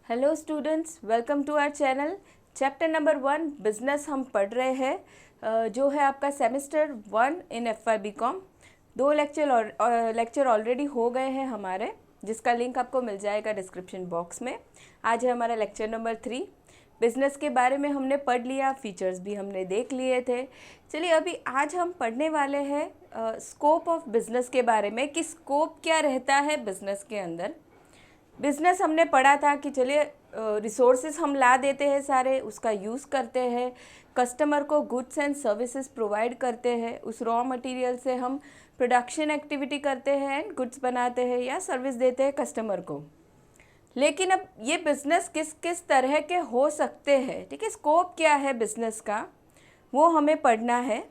Hello students, welcome to our channel. Chapter number 1 business हम पढ़ रहे हैं, जो है आपका semester 1 in FY BCom। 2 lecture already हो गए हैं हमारे, जिसका लिंक आपको मिल जाएगा डिस्क्रिप्शन बॉक्स में। आज है हमारा लेक्चर नंबर 3। बिज़नेस के बारे में हमने पढ़ लिया, फीचर्स भी हमने देख लिए थे। चलिए अभी आज हम पढ़ने वाले हैं स्कोप ऑफ बिज़नेस के बारे में, कि स्कोप क्या रहता है बिज़नेस के अंदर। बिज़नेस हमने पढ़ा था कि चलिए रिसोर्सेज हम ला देते हैं सारे, उसका यूज़ करते हैं, कस्टमर को गुड्स एंड सर्विसेज प्रोवाइड करते हैं, उस रॉ मटेरियल से हम प्रोडक्शन एक्टिविटी करते हैं एंड गुड्स बनाते हैं या सर्विस देते हैं कस्टमर को। लेकिन अब ये बिज़नेस किस किस तरह के हो सकते हैं, ठीक है, स्कोप क्या है बिज़नेस का, वो हमें पढ़ना है।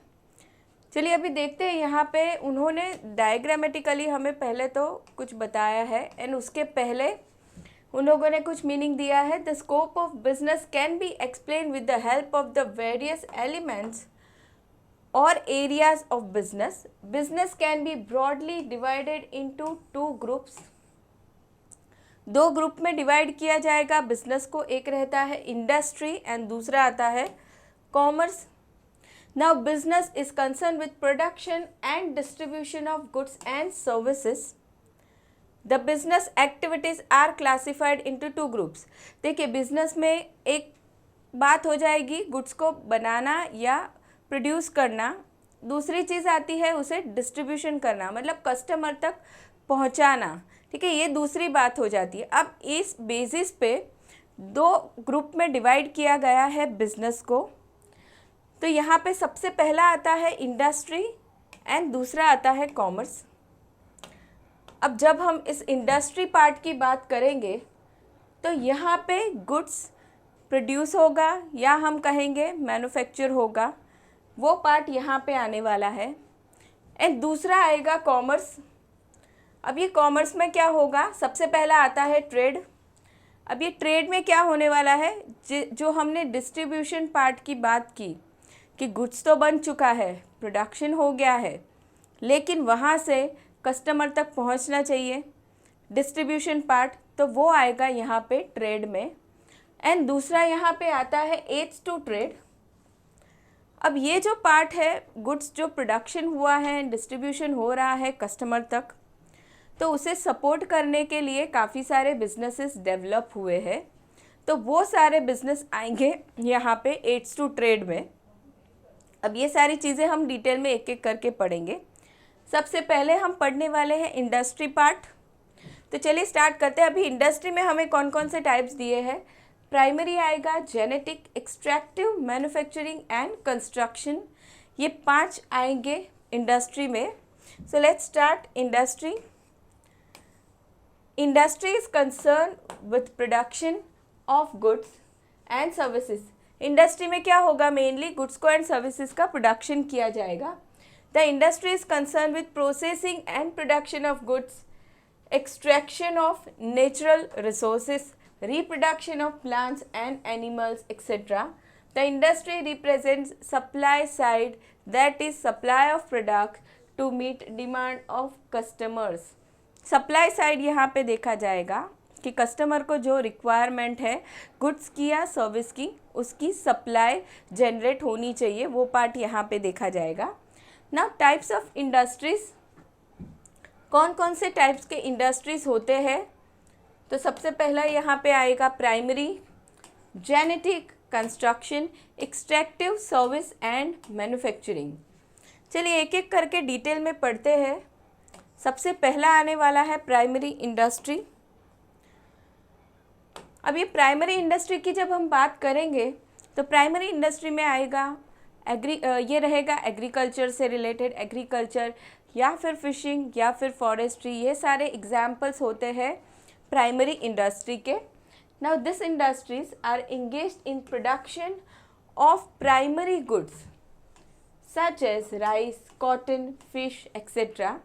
चलिए अभी देखते हैं, यहाँ पे उन्होंने डायग्रामेटिकली हमें पहले तो कुछ बताया है एंड उसके पहले उन लोगों ने कुछ मीनिंग दिया है। The scope of business can be explain with the help of the various elements और areas of business. Business can be broadly divided into 2 groups. 2 group में डिवाइड किया जाएगा बिजनेस को। एक रहता है इंडस्ट्री एंड दूसरा आता है commerce. Now business is concerned with production and distribution of goods and services. The business activities are classified into 2 groups. देखिए बिजनेस में एक बात हो जाएगी गुड्स को बनाना या प्रोड्यूस करना, दूसरी चीज़ आती है उसे डिस्ट्रीब्यूशन करना, मतलब कस्टमर तक पहुंचाना, ठीक है, ये दूसरी बात हो जाती है। अब इस बेसिस पे 2 ग्रुप में डिवाइड किया गया है बिजनेस को। तो यहाँ पे सबसे पहला आता है इंडस्ट्री एंड दूसरा आता है कॉमर्स। अब जब हम इस इंडस्ट्री पार्ट की बात करेंगे तो यहाँ पे गुड्स प्रोड्यूस होगा या हम कहेंगे मैन्युफैक्चर होगा, वो पार्ट यहाँ पे आने वाला है। एंड दूसरा आएगा कॉमर्स। अब ये कॉमर्स में क्या होगा, सबसे पहला आता है ट्रेड। अब ये ट्रेड में क्या होने वाला है, जो हमने डिस्ट्रीब्यूशन पार्ट की बात की कि गुड्स तो बन चुका है, प्रोडक्शन हो गया है, लेकिन वहाँ से कस्टमर तक पहुँचना चाहिए, डिस्ट्रीब्यूशन पार्ट, तो वो आएगा यहाँ पे ट्रेड में। एंड दूसरा यहाँ पे आता है एड्स टू ट्रेड। अब ये जो पार्ट है, गुड्स जो प्रोडक्शन हुआ है, डिस्ट्रीब्यूशन हो रहा है कस्टमर तक, तो उसे सपोर्ट करने के लिए काफ़ी सारे बिजनेसेस डेवलप हुए हैं। तो वो सारे बिजनेस आएंगे यहाँ पे एड्स टू ट्रेड में। अब ये सारी चीज़ें हम डिटेल में एक एक करके पढ़ेंगे। सबसे पहले हम पढ़ने वाले हैं इंडस्ट्री पार्ट। तो चलिए स्टार्ट करते हैं। अभी इंडस्ट्री में हमें कौन कौन से टाइप्स दिए हैं। प्राइमरी आएगा, genetic, extractive, manufacturing and construction, ये 5 आएंगे इंडस्ट्री में। So let's start industry. Industry is concern with production of goods and services. Industry में क्या होगा, मेनली गुड्स को एंड सर्विसेज का प्रोडक्शन किया जाएगा। The industry is concern with processing and production of goods, extraction of natural resources, reproduction of plants and animals etcetera. The industry represents supply side, that is supply of product to meet demand of customers. Supply side यहाँ पे देखा जाएगा कि customer को जो requirement है goods की या सर्विस की, उसकी सप्लाई जनरेट होनी चाहिए, वो पार्ट यहाँ पे देखा जाएगा। नाउ टाइप्स ऑफ इंडस्ट्रीज, कौन कौन से टाइप्स के इंडस्ट्रीज होते हैं। तो सबसे पहला यहाँ पे आएगा primary, genetic, construction, extractive, service and manufacturing. चलिए एक एक करके डिटेल में पढ़ते हैं। सबसे पहला आने वाला है प्राइमरी इंडस्ट्री। अब ये प्राइमरी इंडस्ट्री की जब हम बात करेंगे तो प्राइमरी इंडस्ट्री में आएगा ये रहेगा एग्रीकल्चर से रिलेटेड, एग्रीकल्चर या फिर फिशिंग या फिर फॉरेस्ट्री, ये सारे एग्जाम्पल्स होते हैं प्राइमरी इंडस्ट्री के। Now this industries are engaged in production of primary goods such as rice, cotton, fish etcetera.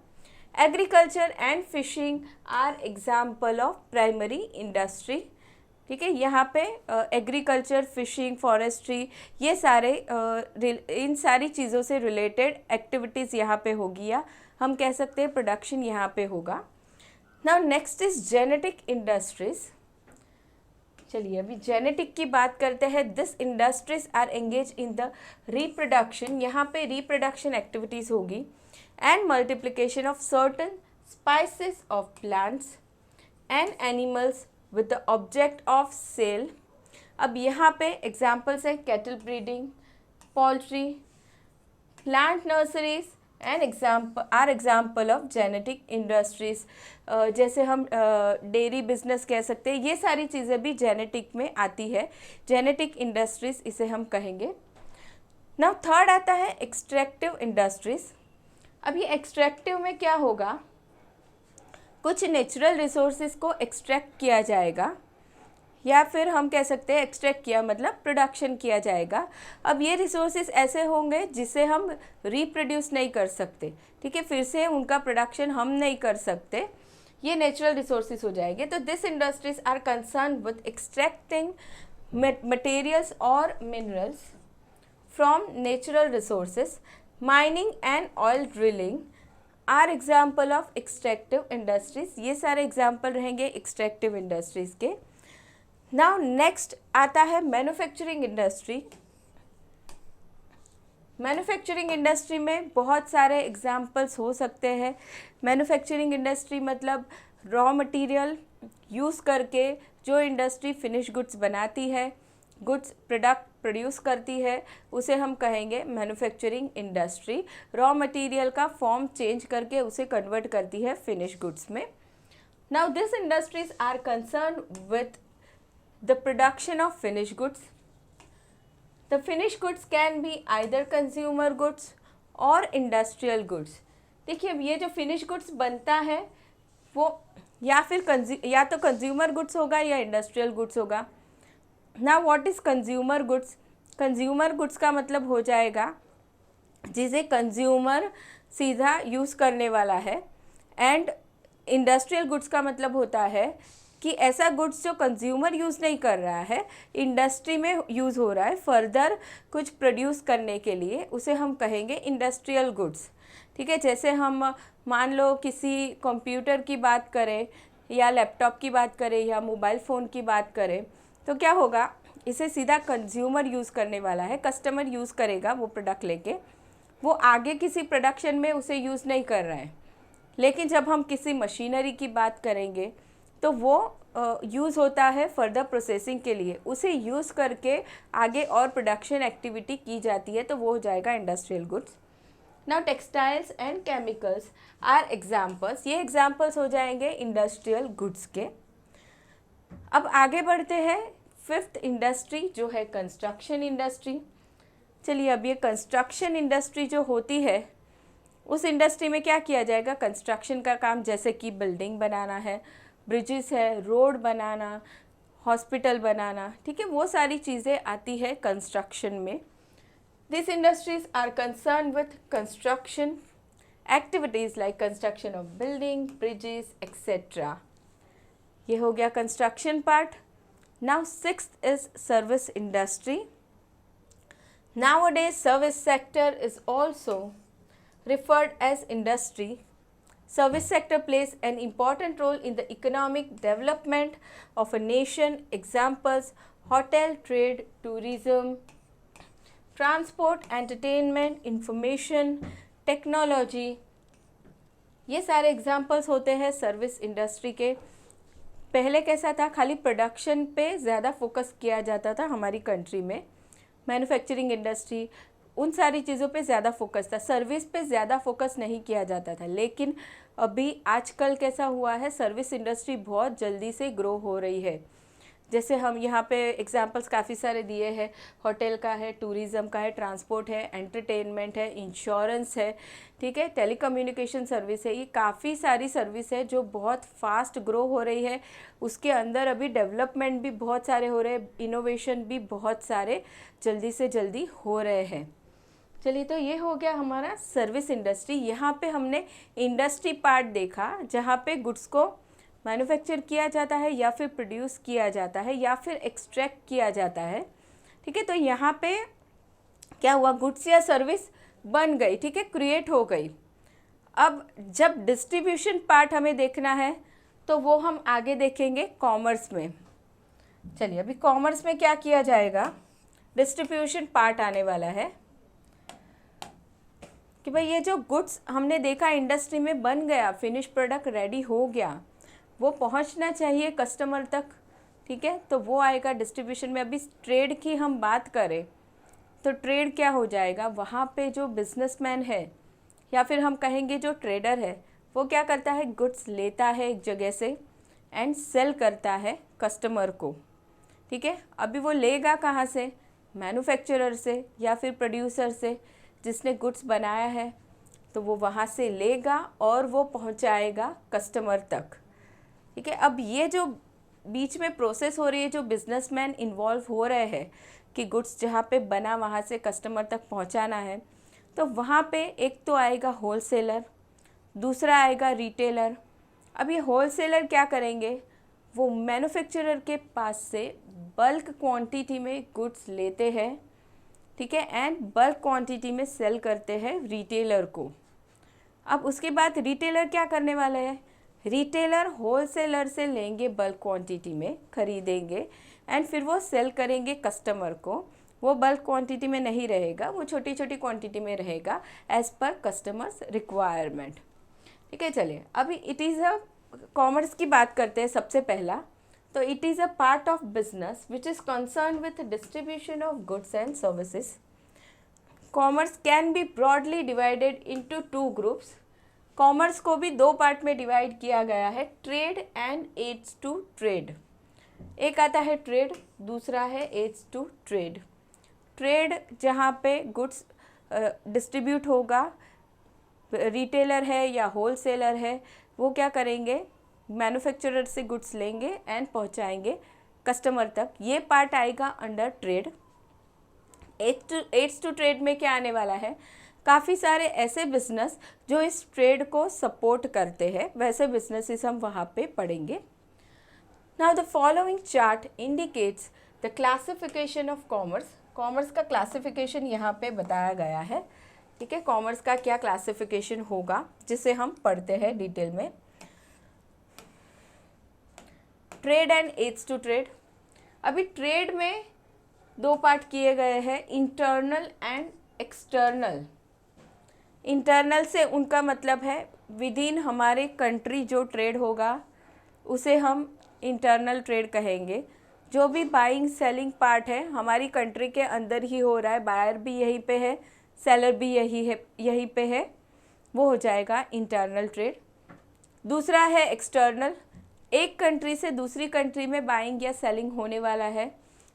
Agriculture and fishing are example of primary industry, ठीक है। यहाँ पे एग्रीकल्चर, फिशिंग, फॉरेस्ट्री, ये सारे इन सारी चीज़ों से रिलेटेड एक्टिविटीज़ यहाँ पे होगी, या हम कह सकते हैं प्रोडक्शन यहाँ पे होगा। Now next is genetic industries. चलिए अभी जेनेटिक की बात करते हैं। This industries are engage in the reproduction, यहाँ पे रिप्रोडक्शन एक्टिविटीज़ होगी, and multiplication of certain spices of plants and animals with the object of sale. अब यहाँ पे एग्जाम्पल्स हैं cattle breeding, poultry, plant nurseries and example of genetic industries. जैसे हम dairy business कह सकते हैं, ये सारी चीज़ें भी जेनेटिक में आती है, जेनेटिक इंडस्ट्रीज इसे हम कहेंगे। नाउ थर्ड आता है एक्सट्रैक्टिव इंडस्ट्रीज। अब ये एक्सट्रैक्टिव में क्या होगा, कुछ नेचुरल रिसोर्सेज को एक्सट्रैक्ट किया जाएगा, या फिर हम कह सकते हैं एक्सट्रैक्ट किया मतलब प्रोडक्शन किया जाएगा। अब ये रिसोर्सेज ऐसे होंगे जिसे हम रिप्रोड्यूस नहीं कर सकते, ठीक है, फिर से उनका प्रोडक्शन हम नहीं कर सकते, ये नेचुरल रिसोर्सेज हो जाएंगे। तो this industries are concern with extracting materials और minerals from natural resources. Mining and oil drilling are example of extractive industries. ये सारे एग्जाम्पल रहेंगे एक्सट्रैक्टिव इंडस्ट्रीज के। नाउ नेक्स्ट आता है मैन्युफैक्चरिंग इंडस्ट्री। मैन्युफैक्चरिंग इंडस्ट्री में बहुत सारे एग्जाम्पल्स हो सकते हैं। मैन्युफैक्चरिंग इंडस्ट्री मतलब रॉ मटेरियल यूज़ करके जो इंडस्ट्री फिनिश गुड्स बनाती है, गुड्स प्रोडक्ट प्रोड्यूस करती है, उसे हम कहेंगे मैन्युफैक्चरिंग इंडस्ट्री। रॉ मटेरियल का फॉर्म चेंज करके उसे कन्वर्ट करती है फिनिश गुड्स में। Now this industries are concern with the production of finished goods. The finished goods can be either consumer goods or industrial goods. देखिए अब ये जो फिनिश गुड्स बनता है वो या तो कंज्यूमर गुड्स होगा या इंडस्ट्रियल गुड्स होगा। ना what is consumer goods? Consumer goods का मतलब हो जाएगा जिसे कंज्यूमर सीधा यूज़ करने वाला है, एंड इंडस्ट्रियल गुड्स का मतलब होता है कि ऐसा गुड्स जो कंज्यूमर यूज़ नहीं कर रहा है, इंडस्ट्री में यूज़ हो रहा है फर्दर कुछ प्रोड्यूस करने के लिए, उसे हम कहेंगे इंडस्ट्रियल गुड्स। ठीक है, जैसे हम मान लो किसी कंप्यूटर की बात करें या लैपटॉप की बात करें या मोबाइल फ़ोन की बात करें, तो क्या होगा, इसे सीधा कंज्यूमर यूज़ करने वाला है, कस्टमर यूज़ करेगा वो प्रोडक्ट लेके, वो आगे किसी प्रोडक्शन में उसे यूज़ नहीं कर रहा है। लेकिन जब हम किसी मशीनरी की बात करेंगे तो वो यूज़ होता है फर्दर प्रोसेसिंग के लिए, उसे यूज़ करके आगे और प्रोडक्शन एक्टिविटी की जाती है, तो वो हो जाएगा industrial goods. Now textiles and chemicals are examples. ये एग्जाम्पल्स हो जाएंगे इंडस्ट्रियल गुड्स के। अब आगे बढ़ते हैं, फिफ्थ इंडस्ट्री जो है कंस्ट्रक्शन इंडस्ट्री। चलिए अब ये कंस्ट्रक्शन इंडस्ट्री जो होती है, उस इंडस्ट्री में क्या किया जाएगा, कंस्ट्रक्शन का काम, जैसे कि बिल्डिंग बनाना है, ब्रिजेस है, रोड बनाना, हॉस्पिटल बनाना, ठीक है, वो सारी चीज़ें आती है कंस्ट्रक्शन में। This industries are concern with construction activities like construction of building, bridges etcetera. ये हो गया construction part. Now sixth is service industry. Nowadays service sector is also referred as industry. Service sector plays an important role in the economic development of a nation. Examples: hotel, trade, tourism, transport, entertainment, information, technology. ये सारे examples होते हैं service industry के। पहले कैसा था, खाली production पे ज़्यादा फोकस किया जाता था हमारी कंट्री में, मैन्युफैक्चरिंग इंडस्ट्री उन सारी चीज़ों पे ज़्यादा फोकस था, सर्विस पे ज़्यादा फोकस नहीं किया जाता था। लेकिन अभी आजकल कैसा हुआ है, सर्विस इंडस्ट्री बहुत जल्दी से ग्रो हो रही है। जैसे हम यहाँ पे एग्जांपल्स काफ़ी सारे दिए हैं, होटल का है, टूरिज़्म का है, ट्रांसपोर्ट है, एंटरटेनमेंट है, इंश्योरेंस है, ठीक है, टेलीकम्युनिकेशन सर्विस है। ये काफ़ी सारी सर्विस है जो बहुत फास्ट ग्रो हो रही है। उसके अंदर अभी डेवलपमेंट भी बहुत सारे हो रहे हैं, इनोवेशन भी बहुत सारे जल्दी से जल्दी हो रहे हैं। चलिए, तो ये हो गया हमारा सर्विस इंडस्ट्री। यहाँ पे हमने इंडस्ट्री पार्ट देखा जहाँ पे गुड्स को मैन्युफैक्चर किया जाता है या फिर प्रोड्यूस किया जाता है या फिर एक्सट्रैक्ट किया जाता है, ठीक है। तो यहाँ पे क्या हुआ, गुड्स या सर्विस बन गई, ठीक है, क्रिएट हो गई। अब जब डिस्ट्रीब्यूशन पार्ट हमें देखना है तो वो हम आगे देखेंगे कॉमर्स में। चलिए, अभी कॉमर्स में क्या किया जाएगा, डिस्ट्रीब्यूशन पार्ट आने वाला है कि भाई ये जो गुड्स हमने देखा इंडस्ट्री में बन गया, फिनिश प्रोडक्ट रेडी हो गया, वो पहुंचना चाहिए कस्टमर तक, ठीक है, तो वो आएगा डिस्ट्रीब्यूशन में। अभी ट्रेड की हम बात करें तो ट्रेड क्या हो जाएगा, वहाँ पे जो बिजनेसमैन है या फिर हम कहेंगे जो ट्रेडर है, वो क्या करता है, गुड्स लेता है एक जगह से एंड सेल करता है कस्टमर को, ठीक है। अभी वो लेगा कहाँ से, मैन्युफैक्चरर से या फिर प्रोड्यूसर से जिसने गुड्स बनाया है, तो वो वहाँ से लेगा और वो पहुँचाएगा कस्टमर तक, ठीक है। अब ये जो बीच में प्रोसेस हो रही है, जो बिजनेसमैन इन्वॉल्व हो रहे हैं कि गुड्स जहाँ पे बना वहाँ से कस्टमर तक पहुँचाना है, तो वहाँ पे एक तो आएगा होलसेलर, दूसरा आएगा रिटेलर। अब ये होलसेलर क्या करेंगे, वो मैन्युफैक्चरर के पास से बल्क क्वांटिटी में गुड्स लेते हैं, ठीक है, एंड बल्क क्वांटिटी में सेल करते हैं रिटेलर को। अब उसके बाद रिटेलर क्या करने वाले हैं, रिटेलर होलसेलर से लेंगे बल्क क्वांटिटी में, खरीदेंगे एंड फिर वो सेल करेंगे कस्टमर को। वो बल्क क्वांटिटी में नहीं रहेगा, वो छोटी छोटी क्वांटिटी में रहेगा एज पर कस्टमर्स रिक्वायरमेंट, ठीक है। चलिए, अभी इट इज़ अ कॉमर्स की बात करते हैं सबसे पहला। तो it is a part of business which is concern with distribution of goods and services. Commerce can be broadly divided into two groups. Commerce को भी दो पार्ट में डिवाइड किया गया है, trade and aids to trade. एक आता है ट्रेड, दूसरा है एड्स टू ट्रेड। ट्रेड जहाँ पे गुड्स डिस्ट्रीब्यूट होगा, रिटेलर है या होलसेलर है, वो क्या करेंगे, मैन्युफैक्चरर से गुड्स लेंगे एंड पहुंचाएंगे कस्टमर तक, ये पार्ट आएगा under trade. Aids to trade में क्या आने वाला है, काफ़ी सारे ऐसे बिजनेस जो इस ट्रेड को सपोर्ट करते हैं, वैसे बिजनेसेस हम वहाँ पे पढ़ेंगे। Now the following chart indicates the classification of commerce. Commerce का क्लासिफिकेशन यहाँ पे बताया गया है, ठीक है। कॉमर्स का क्या क्लासिफिकेशन होगा जिसे हम पढ़ते हैं डिटेल में। Trade and aids to trade. अभी ट्रेड में दो पार्ट किए गए हैं, इंटरनल एंड एक्सटर्नल। इंटरनल से उनका मतलब है विद इन हमारे कंट्री जो ट्रेड होगा उसे हम इंटरनल ट्रेड कहेंगे। जो भी बाइंग सेलिंग पार्ट है हमारी कंट्री के अंदर ही हो रहा है, बायर भी यहीं पे है, सेलर भी यहीं पे है, वो हो जाएगा इंटरनल ट्रेड। दूसरा है एक्सटर्नल, एक कंट्री से दूसरी कंट्री में बाइंग या सेलिंग होने वाला है,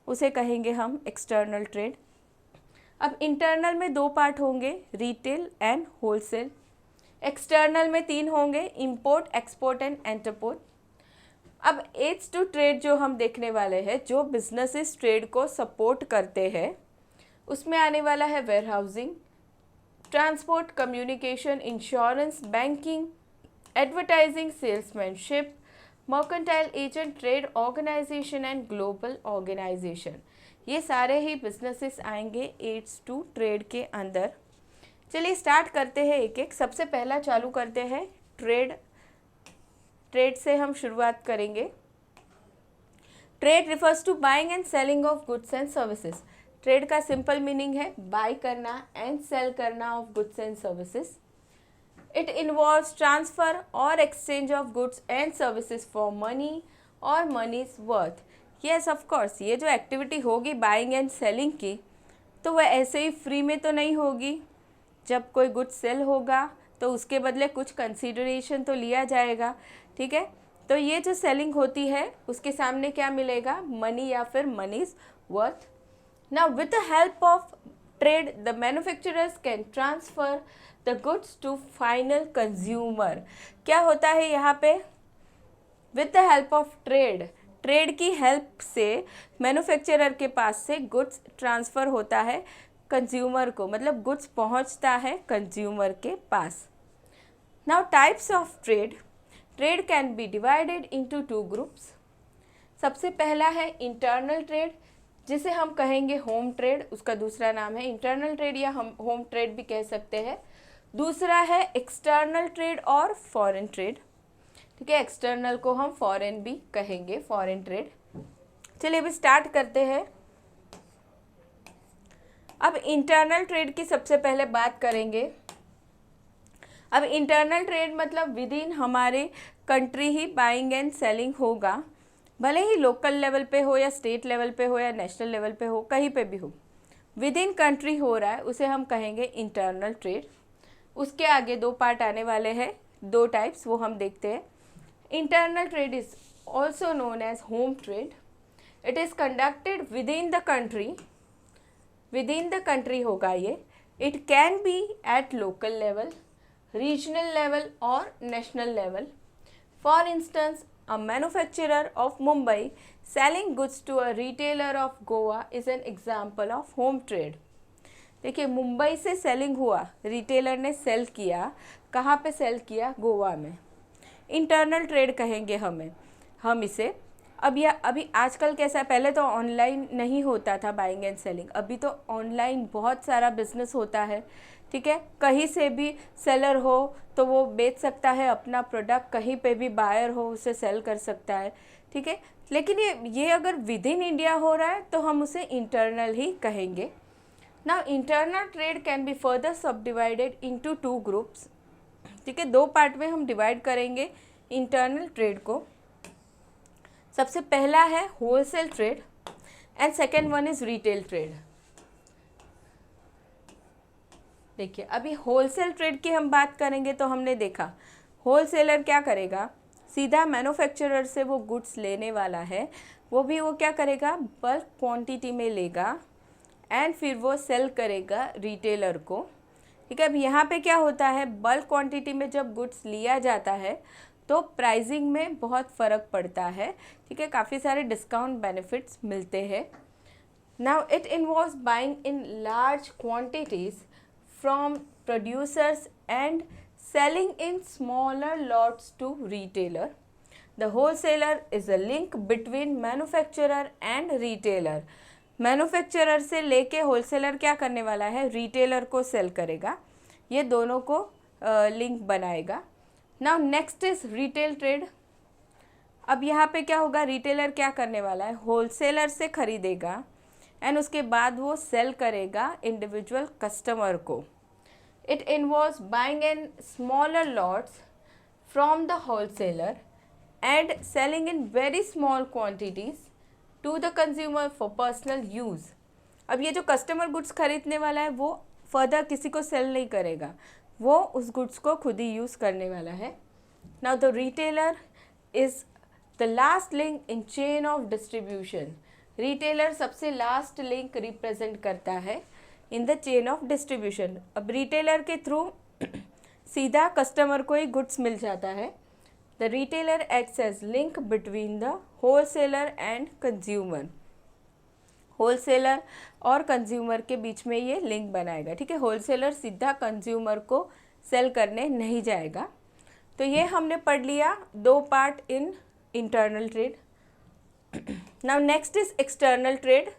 उसे कहेंगे हम एक्सटर्नल ट्रेड। अब इंटरनल में दो पार्ट होंगे, रिटेल एंड होलसेल। एक्सटर्नल में तीन होंगे, इंपोर्ट, एक्सपोर्ट एंड एंटरपोर्ट। अब एड्स टू ट्रेड जो हम देखने वाले हैं, जो बिजनेसेस ट्रेड को सपोर्ट करते हैं, उसमें आने वाला है warehousing, transport, communication, insurance, banking, advertising, salesmanship, mercantile agent, trade organisation and global organisation. ये सारे ही बिजनेसेस आएंगे एड्स टू ट्रेड के अंदर। चलिए स्टार्ट करते हैं एक एक। सबसे पहला चालू करते हैं ट्रेड। ट्रेड से हम शुरुआत करेंगे। Trade refers to buying and selling of goods and services. Trade का सिंपल मीनिंग है बाय करना एंड सेल करना of goods and services. It involves transfer or exchange of goods and services for money or money's worth. Yes, of course, ये जो activity होगी buying and selling की, तो वह ऐसे ही फ्री में तो नहीं होगी। जब कोई गुड्स सेल होगा तो उसके बदले कुछ कंसीडरेशन तो लिया जाएगा, ठीक है। तो ये जो सेलिंग होती है उसके सामने क्या मिलेगा, मनी या फिर money's worth. Now with the help of trade the manufacturers can transfer the goods to final consumer. क्या होता है यहाँ पे, with the help of trade, trade की हेल्प से मैन्युफैक्चरर के पास से गुड्स ट्रांसफ़र होता है कंज्यूमर को, मतलब गुड्स पहुँचता है कंज्यूमर के पास। Now types of trade. Trade can be divided into two groups. सबसे पहला है इंटरनल ट्रेड, जिसे हम कहेंगे होम ट्रेड, उसका दूसरा नाम है इंटरनल ट्रेड या हम होम ट्रेड भी कह सकते हैं। दूसरा है एक्सटर्नल ट्रेड और फॉरेन ट्रेड, ठीक है। एक्सटर्नल को हम फॉरेन भी कहेंगे, फॉरेन ट्रेड। चलिए अभी स्टार्ट करते हैं। अब इंटरनल ट्रेड की सबसे पहले बात करेंगे। अब इंटरनल ट्रेड मतलब विद इन हमारे country he buying and selling होगा, भले ही लोकल लेवल पे हो या स्टेट लेवल पे हो या नेशनल लेवल पे हो, कहीं पे भी हो, विद इन कंट्री हो रहा है, उसे हम कहेंगे इंटरनल ट्रेड। उसके आगे दो पार्ट आने वाले हैं, दो टाइप्स, वो हम देखते हैं। Internal trade is also known age home trade. It is conducted with in the country, with in the country होगा ये। It can be at local level, regional level or national level. For instance, a manufacturer of Mumbai selling goods to a retailer of Goa is an example of home trade. देखिए मुंबई से selling हुआ, retailer ने cell किया, कहाँ पे cell किया? गोवा में। Internal trade कहेंगे हम इसे। अभी आजकल कैसा है, पहले तो ऑनलाइन नहीं होता था बाइंग एंड सेलिंग, अभी तो ऑनलाइन बहुत सारा बिजनेस होता है, ठीक है। कहीं से भी सेलर हो तो वो बेच सकता है अपना प्रोडक्ट, कहीं पे भी बायर हो उसे सेल कर सकता है, ठीक है। लेकिन ये अगर विद इन इंडिया हो रहा है तो हम उसे इंटरनल ही कहेंगे। Now internal trade can be further सब डिवाइडेड इनटू टू ग्रुप्स, ठीक है। दो पार्ट में हम डिवाइड करेंगे इंटरनल ट्रेड को। सबसे पहला है wholesale trade and second one is retail trade. देखिए अभी होलसेल ट्रेड की हम बात करेंगे तो हमने देखा होलसेलर क्या करेगा, सीधा मैन्युफैक्चरर से वो गुड्स लेने वाला है, वो क्या करेगा, बल्क क्वांटिटी में लेगा एंड फिर वो सेल करेगा रिटेलर को, ठीक है। अब यहाँ पे क्या होता है, बल्क क्वांटिटी में जब गुड्स लिया जाता है तो प्राइसिंग में बहुत फ़र्क पड़ता है, ठीक है, काफ़ी सारे डिस्काउंट बेनिफिट्स मिलते हैं। Now it involves buying in large quantities from producers and selling in smaller lots to retailer. The wholesaler is a link between manufacturer and retailer. Manufacturer से लेके होलसेलर क्या करने वाला है, रिटेलर को सेल करेगा, ये दोनों को लिंक बनाएगा। Now next is retail trade. अब यहाँ पे क्या होगा, रिटेलर क्या करने वाला है, होलसेलर से खरीदेगा एंड उसके बाद वो सेल करेगा इंडिविजुअल कस्टमर को। It involves buying in smaller lots from the wholesaler and selling in very small quantities to the consumer for personal use. अब ये जो कस्टमर गुड्स खरीदने वाला है वो फर्दर किसी को सेल नहीं करेगा, वो उस गुड्स को खुद ही यूज़ करने वाला है। Now the retailer is the last link in chain of distribution. Retailer सबसे लास्ट लिंक रिप्रेजेंट करता है in the chain of distribution. अब रिटेलर के थ्रू सीधा कस्टमर को ही गुड्स मिल जाता है। The retailer acts as link between the wholesaler and consumer. Wholesaler और कंज्यूमर के बीच में ये लिंक बनाएगा, ठीक है। होलसेलर सीधा कंज्यूमर को सेल करने नहीं जाएगा। तो ये हमने पढ़ लिया दो part in internal trade. Now next is external trade.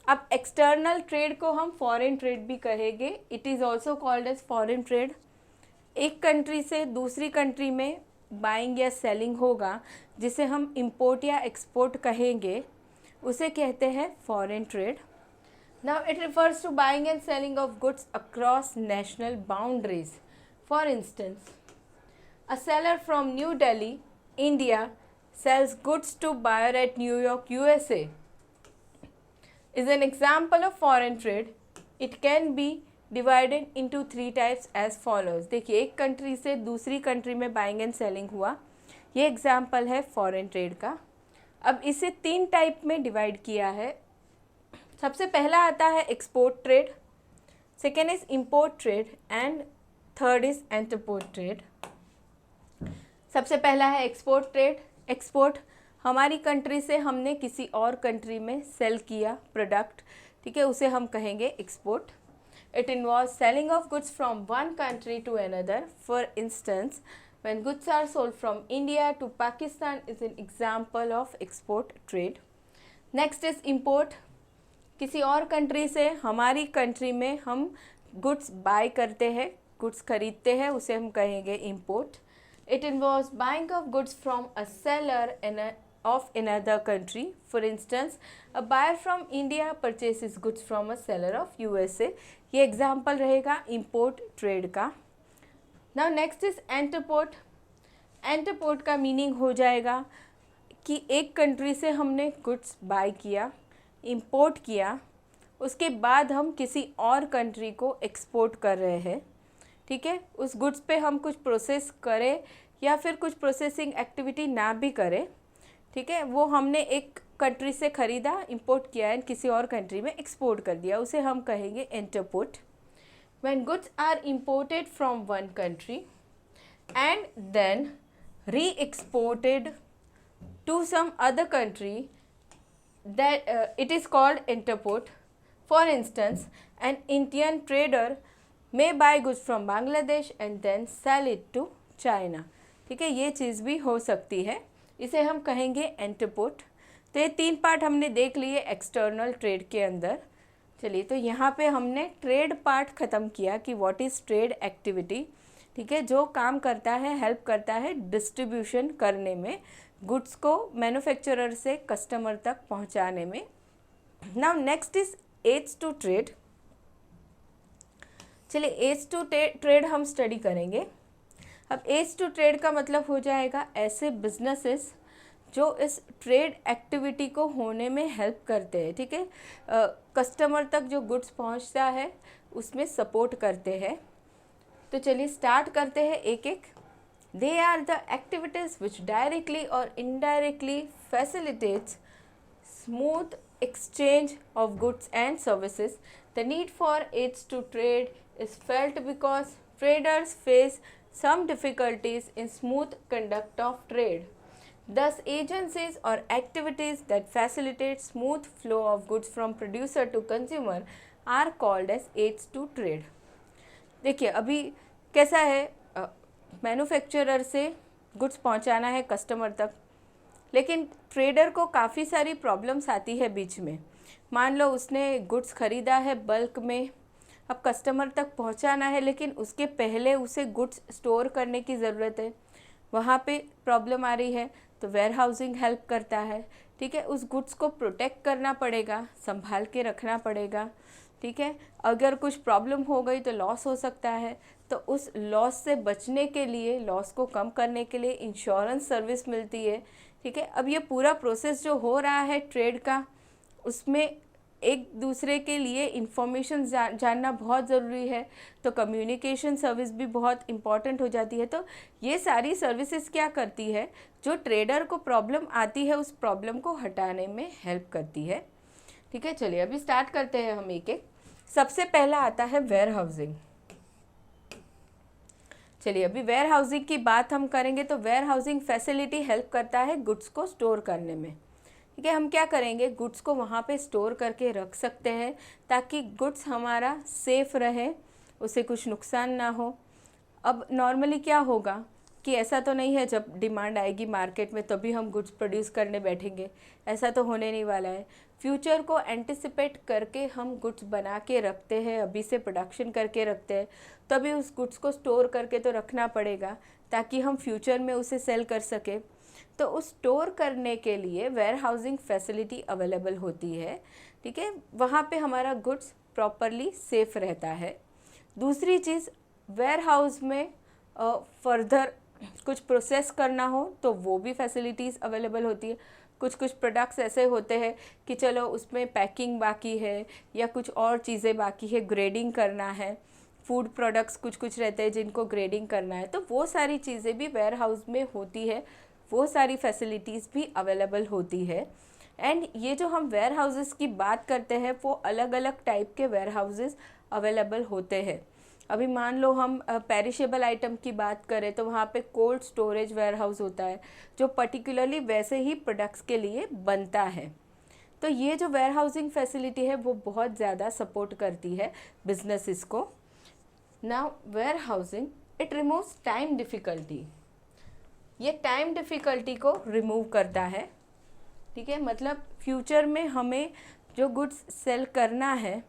अब एक्सटर्नल ट्रेड को हम फॉरेन ट्रेड भी कहेंगे, it is also called as foreign trade. एक कंट्री से दूसरी कंट्री में बाइंग या सेलिंग होगा, जिसे हम इंपोर्ट या एक्सपोर्ट कहेंगे, उसे कहते हैं foreign trade. Now it refers to buying and selling of goods across national boundaries. For instance, a seller from New Delhi, India sells goods to buyer at New York, USA is an example of foreign trade. It can be divided into three types as follows. देखिए एक country से दूसरी country में buying and selling हुआ, ये example है foreign trade का। अब इसे तीन टाइप में डिवाइड किया है। सबसे पहला आता है export trade, second is import trade and third is entrepot trade. सबसे पहला है एक्सपोर्ट ट्रेड। एक्सपोर्ट, हमारी कंट्री से हमने किसी और कंट्री में सेल किया प्रोडक्ट, ठीक है, उसे हम कहेंगे export. It involve selling of goods from one country to another. For instance, when goods are sold from India to Pakistan is an example of export trade. Next is import. किसी और country से हमारी country में हम goods by करते हैं, goods खरीदते हैं, उसे हम कहेंगे import. It involves buying of goods from a seller in of another country. For instance, a buyer from India purchases goods from a seller of USA. ये एग्जाम्पल रहेगा इम्पोर्ट ट्रेड का. Now next is entrepot. Entrepot का meaning हो जाएगा कि एक country से हमने गुड्स बाय किया, इम्पोर्ट किया, उसके बाद हम किसी और कंट्री को एक्सपोर्ट कर रहे हैं. ठीक है, उस गुड्स पे हम कुछ प्रोसेस करें या फिर कुछ प्रोसेसिंग एक्टिविटी ना भी करें. ठीक है, वो हमने एक कंट्री से ख़रीदा, इंपोर्ट किया एंड किसी और कंट्री में एक्सपोर्ट कर दिया, उसे हम कहेंगे entrepot. When goods are imported from one country and then re exported to some other country, that it is called interport. For instance, an Indian trader may buy goods from Bangladesh and then sell it to China. ठीक है, ये चीज़ भी हो सकती है, इसे हम कहेंगे एंटरपोर्ट. तो ये 3 पार्ट हमने देख लिए एक्सटर्नल ट्रेड के अंदर. चलिए, तो यहाँ पे हमने ट्रेड पार्ट ख़त्म किया कि व्हाट इज़ ट्रेड एक्टिविटी. ठीक है, जो काम करता है, हेल्प करता है डिस्ट्रीब्यूशन करने में, गुड्स को मैन्युफैक्चरर से कस्टमर तक पहुंचाने में. Now next is aids to trade. चलिए, एड्स टू ट्रेड हम स्टडी करेंगे. अब एड्स टू ट्रेड का मतलब हो जाएगा ऐसे बिजनेसेस जो इस ट्रेड एक्टिविटी को होने में हेल्प करते हैं. ठीक है, कस्टमर तक जो गुड्स पहुंचता है उसमें सपोर्ट करते हैं. तो चलिए स्टार्ट करते हैं एक एक. They are the activities which directly or indirectly facilitates smooth exchange of goods and services. The need for aids to trade is felt because traders face some difficulties in smooth conduct of trade. Thus, agencies or activities that facilitate smooth flow of goods from producer to consumer are called as aids to trade. देखिए, अभी कैसा है, manufacturer से goods पहुंचाना है customer तक, लेकिन trader को काफ़ी सारी प्रॉब्लम्स आती है बीच में. मान लो उसने गुड्स ख़रीदा है बल्क में, अब कस्टमर तक पहुंचाना है, लेकिन उसके पहले उसे गुड्स स्टोर करने की ज़रूरत है, वहाँ पे प्रॉब्लम आ रही है. तो वेयर हाउसिंग हेल्प करता है. ठीक है, उस गुड्स को प्रोटेक्ट करना पड़ेगा, संभाल के रखना पड़ेगा. ठीक है, अगर कुछ प्रॉब्लम हो गई तो लॉस हो सकता है, तो उस लॉस से बचने के लिए, लॉस को कम करने के लिए इंश्योरेंस सर्विस मिलती है. ठीक है, अब ये पूरा प्रोसेस जो हो रहा है ट्रेड का, उसमें एक दूसरे के लिए इंफॉर्मेशन जानना बहुत ज़रूरी है, तो कम्युनिकेशन सर्विस भी बहुत इम्पॉर्टेंट हो जाती है. तो ये सारी सर्विसेज क्या करती है, जो ट्रेडर को प्रॉब्लम आती है उस प्रॉब्लम को हटाने में हेल्प करती है. ठीक है, चलिए अभी स्टार्ट करते हैं हम एक एक. सबसे पहला आता है वेयर हाउसिंग. चलिए, अभी वेयर हाउसिंग की बात हम करेंगे. तो वेयर हाउसिंग फैसिलिटी हेल्प करता है गुड्स को स्टोर करने में. ठीक है, हम क्या करेंगे, गुड्स को वहाँ पे स्टोर करके रख सकते हैं ताकि गुड्स हमारा सेफ़ रहे, उसे कुछ नुकसान ना हो. अब नॉर्मली क्या होगा कि ऐसा तो नहीं है जब डिमांड आएगी मार्केट में तभी हम गुड्स प्रोड्यूस करने बैठेंगे, ऐसा तो होने नहीं वाला है. फ्यूचर को एंटिसिपेट करके हम गुड्स बना के रखते हैं, अभी से प्रोडक्शन करके रखते हैं, तभी उस गुड्स को स्टोर करके तो रखना पड़ेगा ताकि हम फ्यूचर में उसे सेल कर सकें. तो उस स्टोर करने के लिए वेयर हाउसिंग फैसिलिटी अवेलेबल होती है. ठीक है, वहाँ पे हमारा गुड्स प्रॉपरली सेफ रहता है. दूसरी चीज़, वेयर हाउस में फर्दर कुछ प्रोसेस करना हो तो वो भी फैसिलिटीज़ अवेलेबल होती है. कुछ प्रोडक्ट्स ऐसे होते हैं कि चलो उसमें पैकिंग बाकी है या कुछ और चीज़ें बाकी है, ग्रेडिंग करना है. फूड प्रोडक्ट्स कुछ रहते हैं जिनको ग्रेडिंग करना है, तो वो सारी चीज़ें भी वेयर हाउस में होती है, वो सारी फैसिलिटीज़ भी अवेलेबल होती है. एंड ये जो हम वेयर हाउसेस की बात करते हैं वो अलग अलग टाइप के वेयर हाउसेस अवेलेबल होते हैं. अभी मान लो हम पेरिशेबल आइटम की बात करें तो वहाँ पे कोल्ड स्टोरेज वेयर हाउस होता है जो पर्टिकुलरली वैसे ही प्रोडक्ट्स के लिए बनता है. तो ये जो वेयर हाउसिंग फैसिलिटी है वो बहुत ज़्यादा सपोर्ट करती है बिजनेसेस को. Now warehousing it removes time difficulty. ये टाइम डिफ़िकल्टी को रिमूव करता है. ठीक है, मतलब फ्यूचर में हमें जो गुड्स सेल करना है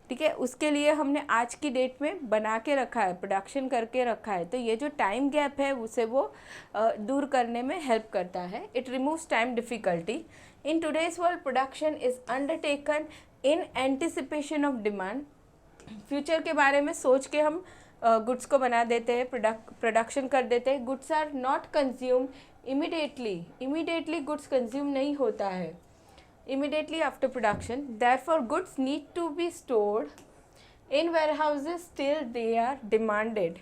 ठीक है, उसके लिए हमने आज की डेट में बना के रखा है, प्रोडक्शन करके रखा है, तो ये जो टाइम गैप है उसे वो दूर करने में हेल्प करता है। It removes time difficulty. In today's world production is undertaken in anticipation of demand. Future के बारे में सोच के हम गुड्स को बना देते हैं, प्रोडक्शन कर देते हैं। Goods are not consume immediately goods consume नहीं होता है immediately after production. Therefore, goods need to be stored in warehouses till they are demanded.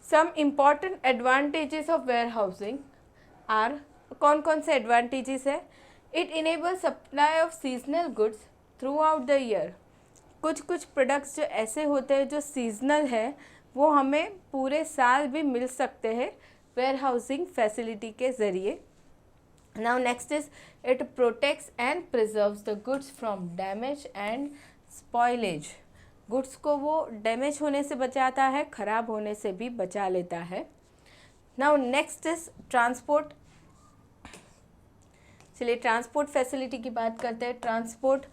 Some important advantages of warehousing are, कौन कौन से advantages है? It enables supply of seasonal goods throughout the year. कुछ products जो ऐसे होते हैं जो सीजनल है वो हमें पूरे साल भी मिल सकते हैं वेयरहाउसिंग फैसिलिटी के ज़रिए। Now next is it protects and preserves the goods from damage and spoilage. Goods को वो डैमेज होने से बचाता है, ख़राब होने से भी बचा लेता है। Now next is transport. चलिए ट्रांसपोर्ट फैसिलिटी की बात करते हैं। ट्रांसपोर्ट,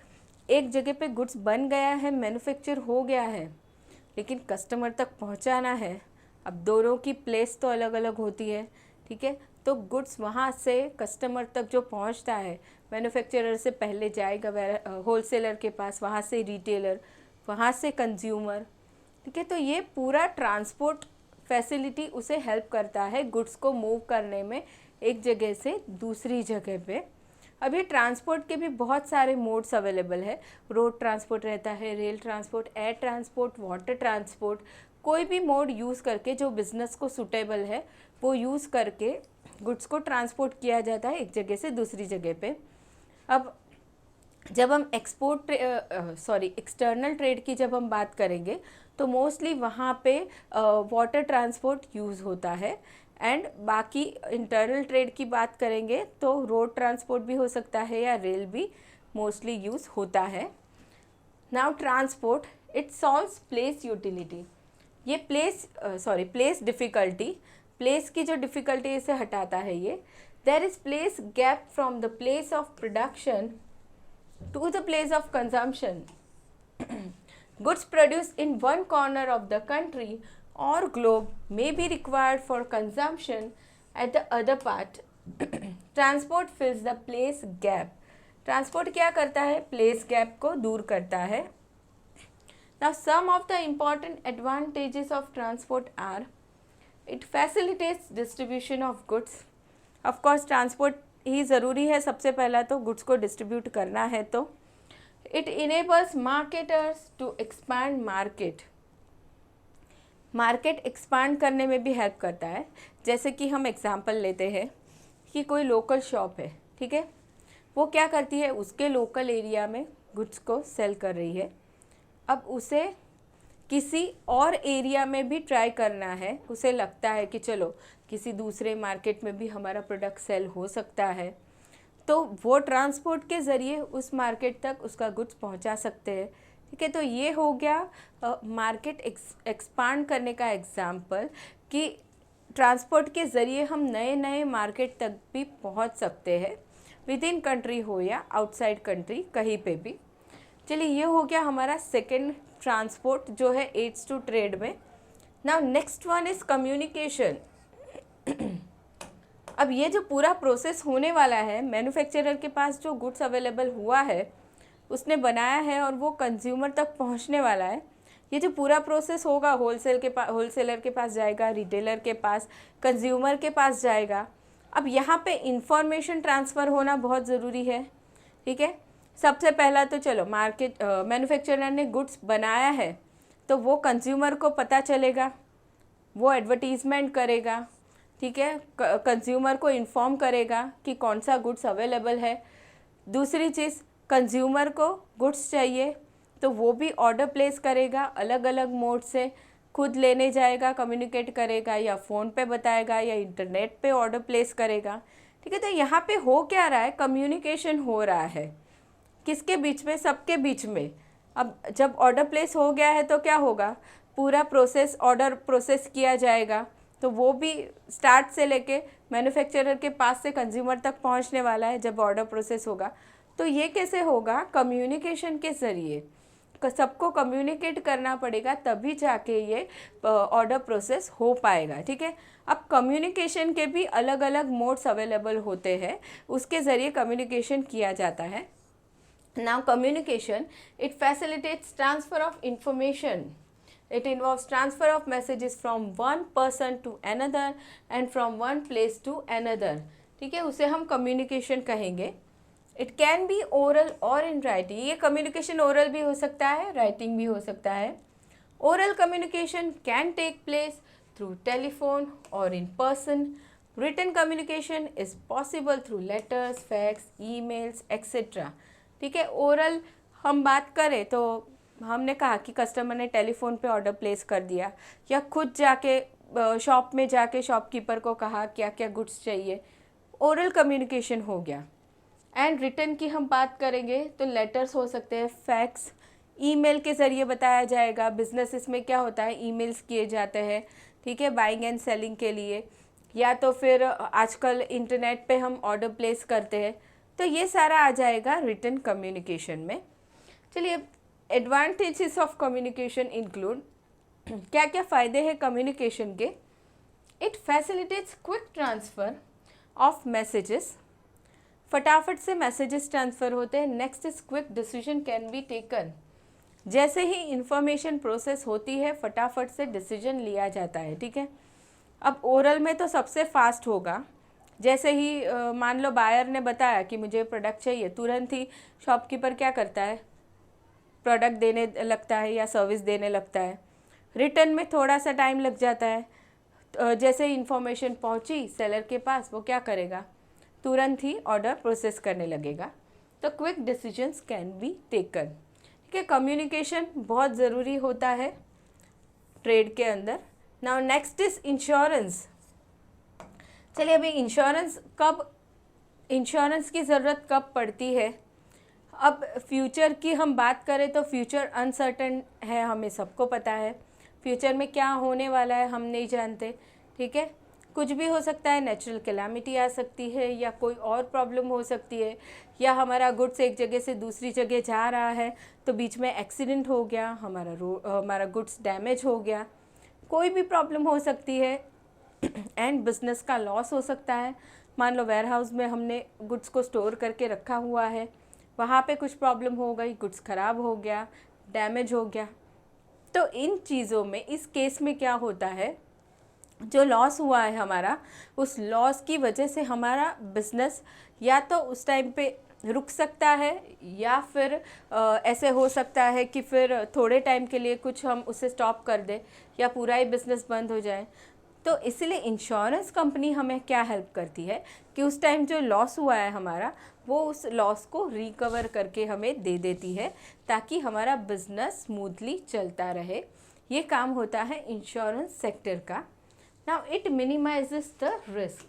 एक जगह पे गुड्स बन गया है, मैन्युफैक्चर हो गया है, लेकिन कस्टमर तक पहुंचाना है। अब दोनों की प्लेस तो अलग अलग होती है, ठीक है, तो गुड्स वहाँ से कस्टमर तक जो पहुँचता है, मैन्युफैक्चरर से पहले जाएगा होलसेलर के पास, वहाँ से रिटेलर, वहाँ से कंज्यूमर, ठीक है। तो ये पूरा ट्रांसपोर्ट फैसिलिटी उसे हेल्प करता है गुड्स को मूव करने में एक जगह से दूसरी जगह पे। अब ये ट्रांसपोर्ट के भी बहुत सारे मोड्स अवेलेबल है। रोड ट्रांसपोर्ट रहता है, rail transport, air transport, water transport. कोई भी मोड यूज़ करके जो बिज़नेस को सूटेबल है वो यूज़ करके गुड्स को ट्रांसपोर्ट किया जाता है एक जगह से दूसरी जगह पे। अब जब हम एक्सटर्नल ट्रेड की जब हम बात करेंगे तो मोस्टली वहाँ पे वाटर ट्रांसपोर्ट यूज़ होता है, एंड बाकी इंटरनल ट्रेड की बात करेंगे तो रोड ट्रांसपोर्ट भी हो सकता है या रेल भी मोस्टली यूज़ होता है। Now transport it solves place utility. ये प्लेस डिफ़िकल्टी, प्लेस की जो डिफ़िकल्टी इसे हटाता है ये। There is place gap from the place of production to the place of consumption. Goods produce in one corner of the country और globe may be required for consumption at the other part. Transport fills the place gap. Transport क्या करता है? Place gap को दूर करता है। Now some of the important advantages of transport are it facilitates distribution of goods. Of course transport ही ज़रूरी है, सबसे पहला तो गुड्स को डिस्ट्रीब्यूट करना है तो। It enables marketers to expand market expand करने में भी हेल्प करता है। जैसे कि हम एग्जांपल लेते हैं कि कोई लोकल शॉप है, ठीक है, वो क्या करती है, उसके लोकल एरिया में गुड्स को सेल कर रही है। अब उसे किसी और एरिया में भी ट्राई करना है, उसे लगता है कि चलो किसी दूसरे मार्केट में भी हमारा प्रोडक्ट सेल हो सकता है, तो वो ट्रांसपोर्ट के ज़रिए उस मार्केट तक उसका गुड्स पहुंचा सकते हैं, ठीक है। तो ये हो गया मार्केट एक्सपांड करने का एग्जाम्पल कि ट्रांसपोर्ट के ज़रिए हम नए नए मार्केट तक भी पहुंच सकते हैं, विद इन कंट्री हो या आउटसाइड कंट्री, कहीं पे भी। चलिए ये हो गया हमारा सेकेंड ट्रांसपोर्ट जो है एड्स टू ट्रेड में। Now next one is communication. अब ये जो पूरा प्रोसेस होने वाला है, मैन्युफैक्चरर के पास जो गुड्स अवेलेबल हुआ है, उसने बनाया है और वो कंज्यूमर तक पहुंचने वाला है। ये जो पूरा प्रोसेस होगा, होलसेलर के पास जाएगा, रिटेलर के पास, कंज्यूमर के पास जाएगा। अब यहाँ पे इंफॉर्मेशन ट्रांसफ़र होना बहुत ज़रूरी है, ठीक है। सबसे पहला तो चलो मैन्युफैक्चरर ने गुड्स बनाया है तो वो कंज्यूमर को पता चलेगा, वो एडवर्टीज़मेंट करेगा, ठीक है, कंज्यूमर को इन्फॉर्म करेगा कि कौन सा गुड्स अवेलेबल है। दूसरी चीज़, कंज्यूमर को गुड्स चाहिए तो वो भी ऑर्डर प्लेस करेगा, अलग अलग मोड से खुद लेने जाएगा, कम्युनिकेट करेगा, या फ़ोन पे बताएगा, या इंटरनेट पे ऑर्डर प्लेस करेगा, ठीक है। तो यहाँ पे हो क्या रहा है, कम्युनिकेशन हो रहा है, किसके बीच में, सबके बीच में। अब जब ऑर्डर प्लेस हो गया है तो क्या होगा, पूरा प्रोसेस, ऑर्डर प्रोसेस किया जाएगा, तो वो भी स्टार्ट से लेके मैन्युफैक्चरर के पास से कंज्यूमर तक पहुँचने वाला है जब ऑर्डर प्रोसेस होगा। तो ये कैसे होगा, कम्युनिकेशन के ज़रिए। सबको कम्युनिकेट करना पड़ेगा, तभी जाके ये ऑर्डर प्रोसेस हो पाएगा, ठीक है। अब कम्युनिकेशन के भी अलग अलग मोड्स अवेलेबल होते हैं, उसके ज़रिए कम्युनिकेशन किया जाता है। Now communication, it facilitates transfer of information. It involves transfer of messages from one person to another and from one place to another. ठीक है, उसे हम communication कहेंगे. It can be oral or in writing. ये communication oral भी हो सकता है, writing भी हो सकता है. Oral communication can take place through telephone or in person. Written communication is possible through letters, fax, emails, etc. ठीक है, oral हम बात करें तो हमने कहा कि कस्टमर ने टेलीफोन पे ऑर्डर प्लेस कर दिया, या खुद जाके शॉप में जाके शॉपकीपर को कहा क्या क्या गुड्स चाहिए, ओरल कम्युनिकेशन हो गया. एंड रिटर्न की हम बात करेंगे तो लेटर्स हो सकते हैं, फैक्स, ईमेल के ज़रिए बताया जाएगा. बिजनेसेस में क्या होता है, ईमेल्स किए जाते हैं, ठीक है, बाइंग एंड सेलिंग के लिए, या तो फिर आजकल इंटरनेट पे हम ऑर्डर प्लेस करते हैं. तो ये सारा आ जाएगा रिटन कम्युनिकेशन में. चलिए, एडवांटेजेस ऑफ कम्युनिकेशन इंक्लूड, क्या क्या फ़ायदे हैं कम्युनिकेशन के. It facilitates quick transfer of messages, फटाफट से मैसेजेस ट्रांसफ़र होते हैं. Next is quick decision can be taken, जैसे ही इंफॉर्मेशन प्रोसेस होती है फटाफट से डिसीजन लिया जाता है, ठीक है. अब ओरल में तो सबसे फास्ट होगा, जैसे ही मान लो बायर ने बताया कि मुझे प्रोडक्ट चाहिए, तुरंत ही शॉपकीपर क्या करता है, प्रोडक्ट देने लगता है या सर्विस देने लगता है. रिटर्न में थोड़ा सा टाइम लग जाता है. जैसे इंफॉर्मेशन पहुंची सेलर के पास, वो क्या करेगा, तुरंत ही ऑर्डर प्रोसेस करने लगेगा. तो quick decisions can be taken, ठीक है. कम्युनिकेशन बहुत ज़रूरी होता है ट्रेड के अंदर. Now next is insurance. चलिए, अभी इंश्योरेंस की ज़रूरत कब पड़ती है. अब फ्यूचर की हम बात करें तो फ्यूचर अनसर्टन है, हमें सबको पता है. फ्यूचर में क्या होने वाला है हम नहीं जानते, ठीक है. कुछ भी हो सकता है, नेचुरल कैलामिटी आ सकती है, या कोई और प्रॉब्लम हो सकती है, या हमारा गुड्स एक जगह से दूसरी जगह जा रहा है तो बीच में एक्सीडेंट हो गया, हमारा गुड्स डैमेज हो गया, कोई भी प्रॉब्लम हो सकती है. एंड बिजनेस का लॉस हो सकता है. मान लो वेयर हाउस में हमने गुड्स को स्टोर करके रखा हुआ है, वहाँ पे कुछ प्रॉब्लम हो गई, गुड्स ख़राब हो गया, डैमेज हो गया. तो इन चीज़ों में, इस केस में क्या होता है, जो लॉस हुआ है हमारा, उस लॉस की वजह से हमारा बिजनेस या तो उस टाइम पे रुक सकता है, या फिर ऐसे हो सकता है कि फिर थोड़े टाइम के लिए कुछ हम उसे स्टॉप कर दें, या पूरा ही बिज़नेस बंद हो जाए. तो इसलिए इंश्योरेंस कंपनी हमें क्या हेल्प करती है कि उस टाइम जो लॉस हुआ है हमारा, वो उस लॉस को रिकवर करके हमें दे देती है, ताकि हमारा बिजनेस स्मूथली चलता रहे. ये काम होता है इंश्योरेंस सेक्टर का. Now it minimises the risk.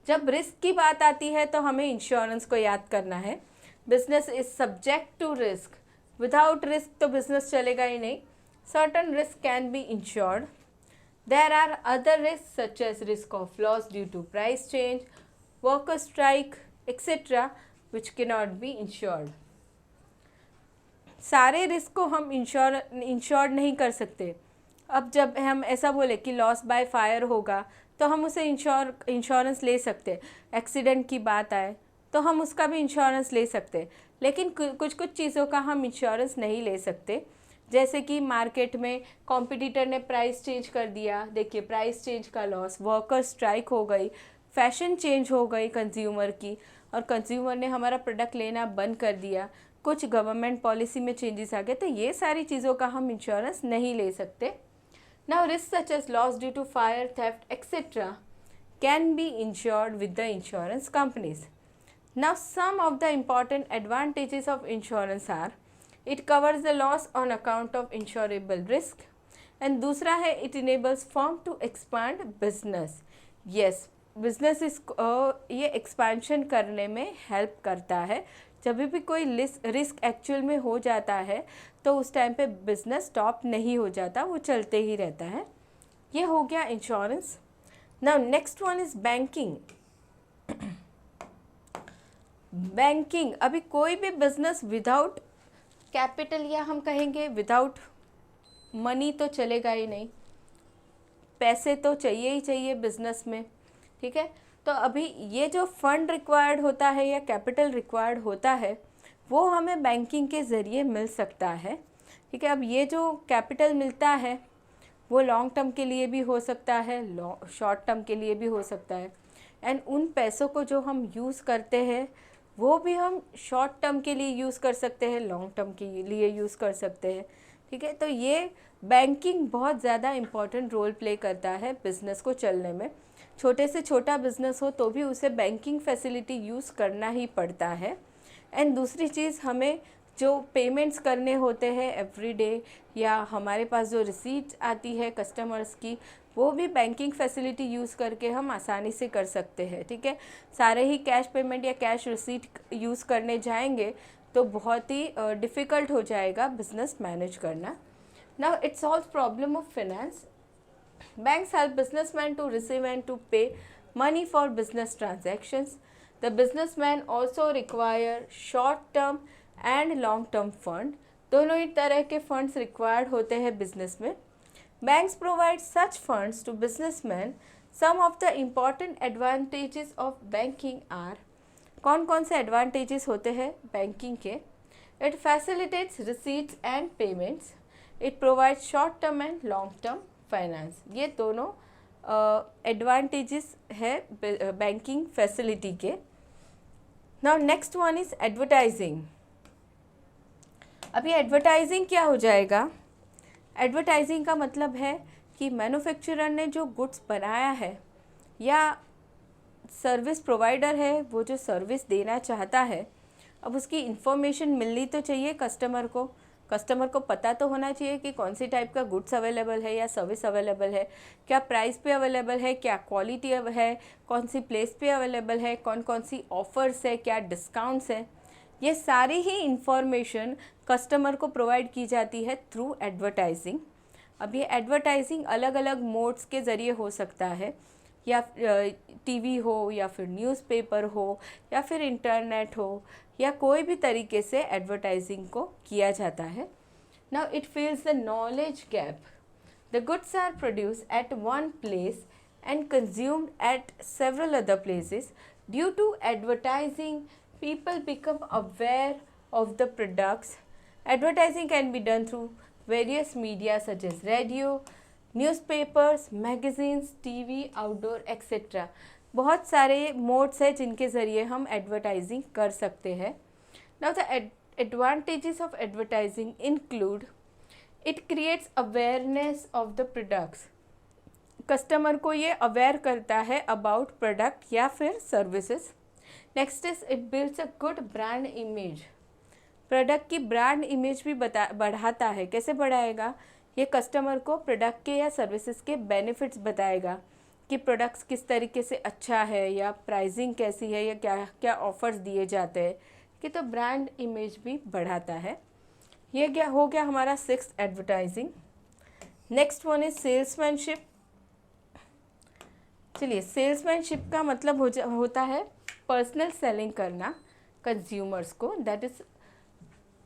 जब रिस्क की बात आती है तो हमें इंश्योरेंस को याद करना है. Business is subject to risk. Without risk तो बिजनेस चलेगा ही नहीं. Certain risk can be insured. There are other risks such as risk of loss due to price change, worker strike, etc. which cannot be insured. सारे risk को हम insured नहीं कर सकते. अब जब हम ऐसा बोले कि लॉस बाय फायर होगा तो हम उसे इंश्योरेंस ले सकते. एक्सीडेंट की बात आए तो हम उसका भी इंश्योरेंस ले सकते, लेकिन कुछ चीज़ों का हम इंश्योरेंस नहीं ले सकते. जैसे कि मार्केट में कॉम्पिटिटर ने प्राइस चेंज कर दिया, देखिए प्राइस चेंज का लॉस, वर्कर स्ट्राइक हो गई, फैशन चेंज हो गई कंज्यूमर की, और कंज्यूमर ने हमारा प्रोडक्ट लेना बंद कर दिया, कुछ गवर्नमेंट पॉलिसी में चेंजेस आ गए, तो ये सारी चीज़ों का हम इंश्योरेंस नहीं ले सकते. Now risk such as loss due to fire, theft etcetera can be insured with the insurance companies. Now some of the important advantages of insurance are, it covers the loss on account of insurable risk. And दूसरा है it enables firm to expand business. yes, business इस ये expansion करने में help करता है. जब भी कोई रिस्क एक्चुअल में हो जाता है तो उस टाइम पे बिजनेस स्टॉप नहीं हो जाता, वो चलते ही रहता है. ये हो गया insurance. Now next one is banking. Banking, अभी कोई भी बिजनेस विदाउट कैपिटल, या हम कहेंगे विदाउट मनी तो चलेगा ही नहीं, पैसे तो चाहिए ही चाहिए बिजनेस में, ठीक है। तो अभी ये जो फंड रिक्वायर्ड होता है या कैपिटल रिक्वायर्ड होता है वो हमें बैंकिंग के ज़रिए मिल सकता है, ठीक है। अब ये जो कैपिटल मिलता है वो लॉन्ग टर्म के लिए भी हो सकता है, शॉर्ट टर्म के लिए भी हो सकता है, एंड उन पैसों को जो हम यूज़ करते हैं वो भी हम शॉर्ट टर्म के लिए यूज़ कर सकते हैं, लॉन्ग टर्म के लिए यूज़ कर सकते हैं, ठीक है। तो ये बैंकिंग बहुत ज़्यादा इम्पॉर्टेंट रोल प्ले करता है बिज़नेस को चलने में। छोटे से छोटा बिज़नेस हो तो भी उसे बैंकिंग फैसिलिटी यूज़ करना ही पड़ता है। एंड दूसरी चीज़, हमें जो पेमेंट्स करने होते हैं एवरीडे, या हमारे पास जो रिसीट आती है कस्टमर्स की, वो भी बैंकिंग फैसिलिटी यूज़ करके हम आसानी से कर सकते हैं, ठीक है। सारे ही कैश पेमेंट या कैश रिसीट यूज़ करने जाएंगे तो बहुत ही डिफ़िकल्ट हो जाएगा बिज़नेस मैनेज करना। Now it solves problem of finance. Banks help businessmen to receive and to pay money for business transactions. The businessmen also require short-term and long-term fund. दोनों ही तरह के funds required होते हैं business में. Banks provide such funds to businessmen. Some of the important advantages of banking are, कौन कौन से advantages होते हैं banking के? It facilitates receipts and payments. It provides short-term and long-term finance. ये दोनों एडवांटेजेस है बैंकिंग फैसिलिटी के। Now next one is advertising. अभी एडवर्टाइजिंग क्या हो जाएगा? एडवर्टाइजिंग का मतलब है कि मैन्युफैक्चरर ने जो गुड्स बनाया है या सर्विस प्रोवाइडर है वो जो सर्विस देना चाहता है, अब उसकी इंफॉर्मेशन मिलनी तो चाहिए कस्टमर को पता तो होना चाहिए कि कौन सी टाइप का गुड्स अवेलेबल है या सर्विस अवेलेबल है, क्या प्राइस पे अवेलेबल है, क्या क्वालिटी है, कौन सी प्लेस पे अवेलेबल है, कौन कौन सी ऑफ़र्स है, क्या डिस्काउंट्स है। ये सारी ही इंफॉर्मेशन कस्टमर को प्रोवाइड की जाती है थ्रू एडवर्टाइजिंग। अब ये एडवर्टाइजिंग अलग अलग मोड्स के ज़रिए हो सकता है, या टीवी हो, या फिर न्यूज़पेपर हो, या फिर इंटरनेट हो, या कोई भी तरीके से एडवर्टाइजिंग को किया जाता है। Now it fills the knowledge gap. The goods are produce at one place and consumed at several other places. Due to advertising people become aware of the products. Advertising can be done through various media such as radio, newspapers, magazines, TV, outdoor, etc. बहुत सारे modes हैं जिनके ज़रिए हम advertising कर सकते हैं। Now the advantages of advertising include, it creates awareness of the products. Customer को ये अवेयर करता है अबाउट प्रोडक्ट या फिर services. Next is it builds a good brand image. Product की ब्रांड इमेज भी बढ़ाता है। कैसे बढ़ाएगा? ये कस्टमर को प्रोडक्ट के या सर्विसेज के बेनिफिट्स बताएगा कि प्रोडक्ट्स किस तरीके से अच्छा है, या प्राइसिंग कैसी है, या क्या क्या ऑफर्स दिए जाते हैं, कि तो ब्रांड इमेज भी बढ़ाता है। ये क्या हो गया हमारा sixth, advertising. Next one is salesmanship. चलिए, सेल्समैनशिप का मतलब होता है पर्सनल सेलिंग करना कंज्यूमर्स को, that is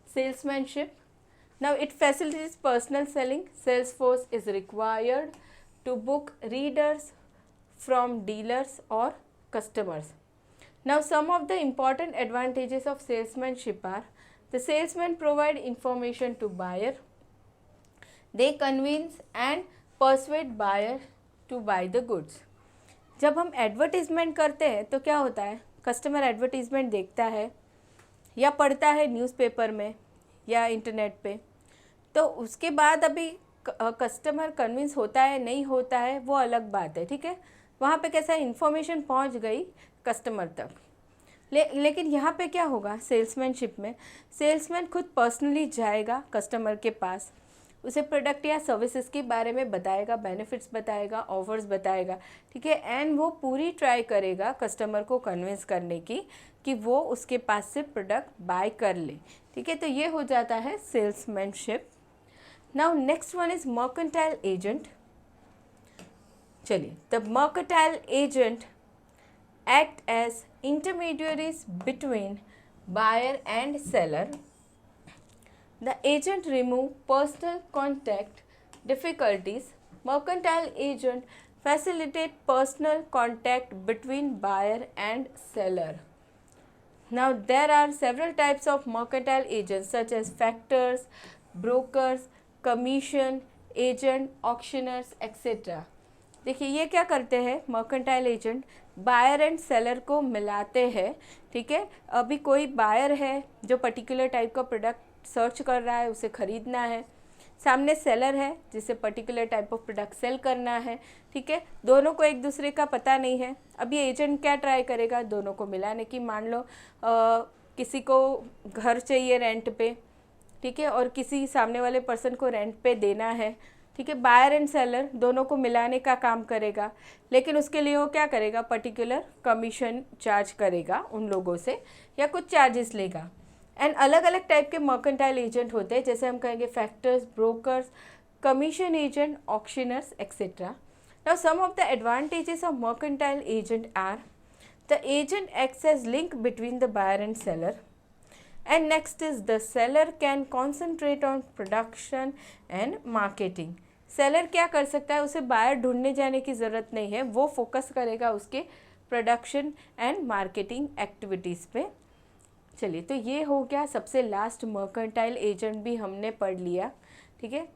salesmanship. Now it facilitates personal selling. Sales force is required to book readers from dealers or customers. Now some of the important advantages of salesmanship are, the salesmen provide information to buyer, they convince and persuade buyer to buy the goods. जब हम advertisement करते हैं तो क्या होता है, customer advertisement देखता है या पढ़ता है न्यूज़पेपर में या इंटरनेट पे, तो उसके बाद अभी कस्टमर कन्विंस होता है नहीं होता है वो अलग बात है, ठीक है। वहाँ पे कैसा इन्फॉर्मेशन पहुँच गई कस्टमर तक। लेकिन यहाँ पे क्या होगा, सेल्समैनशिप में सेल्समैन खुद पर्सनली जाएगा कस्टमर के पास, उसे प्रोडक्ट या सर्विसेज के बारे में बताएगा, बेनिफिट्स बताएगा, ऑफर्स बताएगा, ठीक है। एंड वो पूरी ट्राई करेगा कस्टमर को कन्विंस करने की कि वो उसके पास से प्रोडक्ट बाय कर ले, ठीक है। तो ये हो जाता है salesmanship. Now next one is mercantile agent. चलिए, the mercantile agent act as intermediaries between buyer and seller. The agent remove personal contact difficulties. Mercantile agent facilitate personal contact between buyer and seller. Now there are several types of mercantile agents such as factors, brokers, commission agent, auctioneers etc. देखिए ये क्या करते हैं mercantile agent, buyer and seller को मिलाते हैं. ठीक है, अभी कोई बायर है जो पर्टिकुलर टाइप का प्रोडक्ट सर्च कर रहा है, उसे ख़रीदना है. सामने सेलर है जिसे particular type of product sell करना है. ठीक है, दोनों को एक दूसरे का पता नहीं है. अब ये एजेंट क्या ट्राई करेगा, दोनों को मिलाने की. मान लो किसी को घर चाहिए रेंट पे, ठीक है, और किसी सामने वाले पर्सन को रेंट पे देना है. ठीक है, बायर एंड सेलर दोनों को मिलाने का काम करेगा, लेकिन उसके लिए वो क्या करेगा, पर्टिकुलर कमीशन चार्ज करेगा उन लोगों से या कुछ चार्जेस लेगा. एंड अलग अलग टाइप के मर्केंटाइल एजेंट होते हैं, जैसे हम कहेंगे factors, brokers, commission agent, auctioneers etcetera. Now some of the advantages of mercantile agent are the agent acts as link between the buyer and seller. And next is the seller can concentrate on production and marketing. Seller क्या कर सकता है, उसे buyer ढूंढने जाने की ज़रूरत नहीं है, वो फोकस करेगा उसके प्रोडक्शन एंड मार्केटिंग एक्टिविटीज़ पे. चलिए, तो ये हो गया सबसे लास्ट, मर्केंटाइल एजेंट भी हमने पढ़ लिया. ठीक है,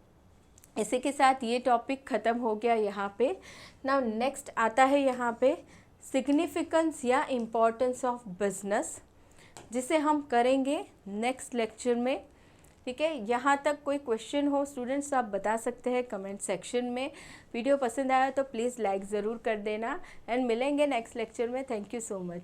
इसी के साथ ये टॉपिक ख़त्म हो गया यहाँ पे. नाउ नेक्स्ट आता है यहाँ पे सिग्निफिकेंस या इम्पोर्टेंस ऑफ बिजनेस, जिसे हम करेंगे नेक्स्ट लेक्चर में. ठीक है, यहाँ तक कोई क्वेश्चन हो स्टूडेंट्स आप बता सकते हैं कमेंट सेक्शन में. वीडियो पसंद आया तो प्लीज़ लाइक ज़रूर कर देना एंड मिलेंगे नेक्स्ट लेक्चर में. Thank you so much.